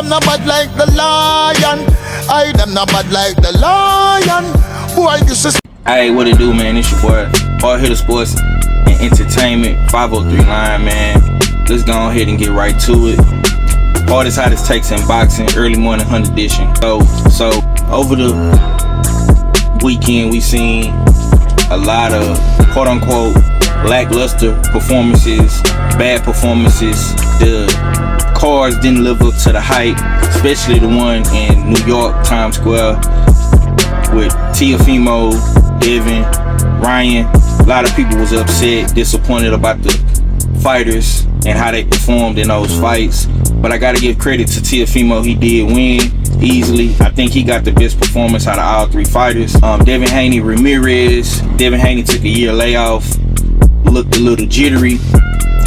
them not bad like the lion. I them not bad like the lion. Boy, this is. Hey, what it do, man? It's your boy, Hard Hitter Sports and Entertainment, 503 line, man. Let's go ahead and get right to it. Hardest, hottest takes in boxing, early morning 100 edition. So over the weekend, we seen a lot of quote unquote lackluster performances, bad performances. The cards didn't live up to the hype, especially the one in New York, Times Square, with Teofimo, Devin, Ryan. A lot of people was upset, disappointed about the fighters and how they performed in those fights. But I gotta give credit to Teofimo. He did win easily. I think he got the best performance out of all three fighters. Devin Haney, Ramirez. Devin Haney took a year layoff, looked a little jittery,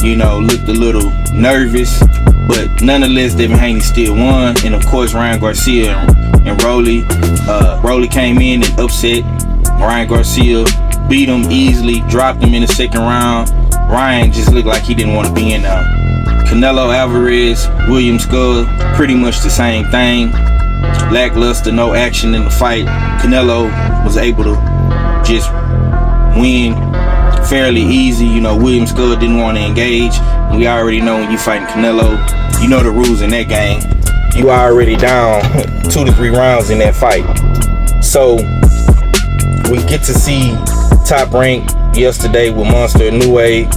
looked a little nervous, but nonetheless, Devin Haney still won. And of course, Ryan Garcia and Rolly. Rolly came in and upset Ryan Garcia, beat him easily, dropped him in the second round. Ryan just looked like he didn't want to be in there. Canelo, Alvarez, William Skull, pretty much the same thing. Lackluster, no action in the fight. Canelo was able to just win fairly easy. William Skull didn't want to engage. We already know when you fighting Canelo, you know the rules in that game. You already down 2 to 3 rounds in that fight. So we get to see Top Rank yesterday with Monster Inoue,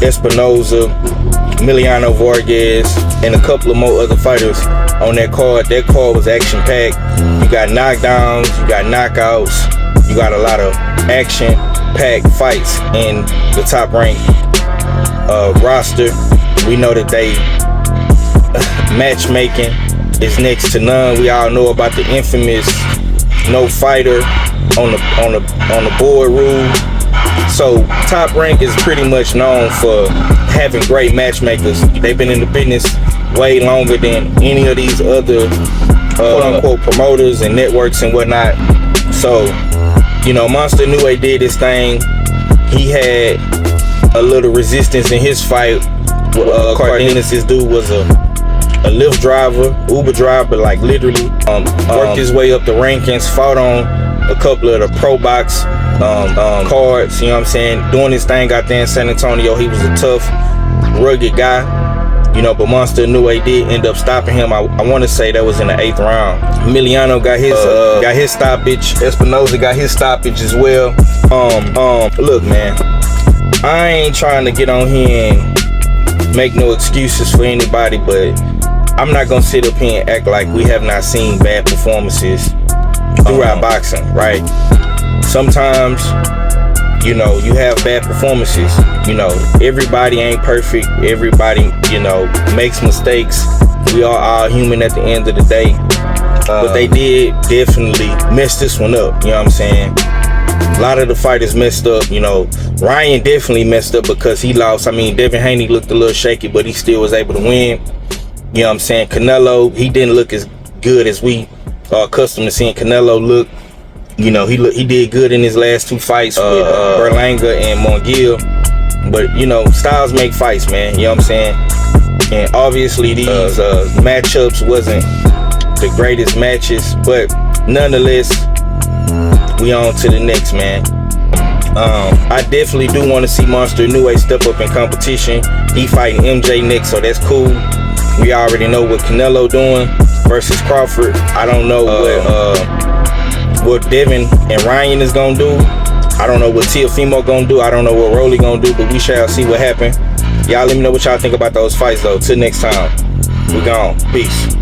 Espinoza, Emiliano Vargas, and a couple of more other fighters on that card. That card was action-packed. You got knockdowns, you got knockouts, you got a lot of action-packed fights in the Top Rank roster. We know that they matchmaking is next to none. We all know about the infamous no fighter on the board rule. So Top Rank is pretty much known for having great matchmakers. They've been in the business way longer than any of these other quote-unquote promoters and networks and whatnot. So, Monster Inoue did his thing. He had a little resistance in his fight. Cardenas, this dude was a Lyft driver, Uber driver, like literally. Worked his way up the rankings, fought on a couple of the pro box cards, doing his thing out there in San Antonio. He was a tough, rugged guy, but Monster Inoue did end up stopping him. I want to say that was in the 8th round. Emiliano got his stoppage. Espinoza got his stoppage as well. Look, man, I ain't trying to get on here and make no excuses for anybody, but I'm not gonna sit up here and act like we have not seen bad performances throughout boxing, right? Sometimes, you have bad performances. Everybody ain't perfect. Everybody, makes mistakes. We are all human at the end of the day. But they did definitely mess this one up, you know what I'm saying? A lot of the fighters messed up, Ryan definitely messed up because he lost. Devin Haney looked a little shaky, but he still was able to win. You know what I'm saying? Canelo, he didn't look as good as we are accustomed to seeing Canelo look. He did good in his last 2 fights with Berlanga and Mongiel. But, styles make fights, man. You know what I'm saying? And obviously these matchups wasn't the greatest matches, but nonetheless, we on to the next, man. I definitely do want to see Monster Inoue step up in competition. He fighting MJ next, so that's cool. We already know what Canelo doing versus Crawford. I don't know what Devin and Ryan is gonna do. I don't know what Teofimo gonna do. I don't know what Rolly gonna do, but we shall see what happens. Y'all let me know what y'all think about those fights, though. Till next time, we gone. Peace.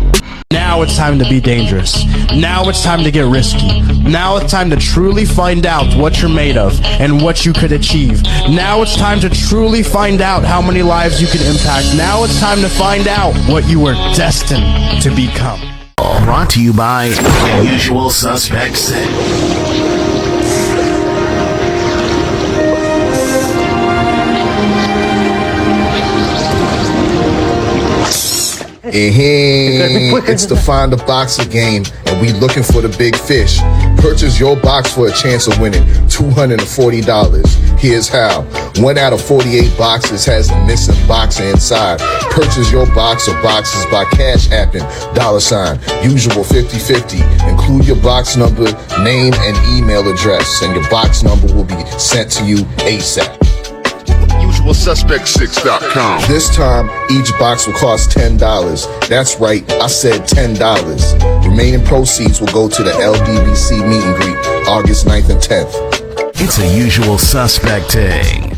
Now it's time to be dangerous. Now it's time to get risky. Now it's time to truly find out what you're made of and what you could achieve. Now it's time to truly find out how many lives you can impact. Now it's time to find out what you were destined to become. Brought to you by Usual Suspects. It's the Find a Boxer game, and we looking for the big fish. Purchase your box for a chance of winning $240. Here's how. 1 out of 48 boxes has a missing boxer inside. Purchase your box or boxes by Cash Apping $, usual 50/50. Include your box number, name, and email address, and your box number will be sent to you ASAP. UsualSuspect6.com. This time, each box will cost $10. That's right, I said $10. Remaining proceeds will go to the LDBC meet and greet August 9th and 10th. It's a Usual Suspect thing.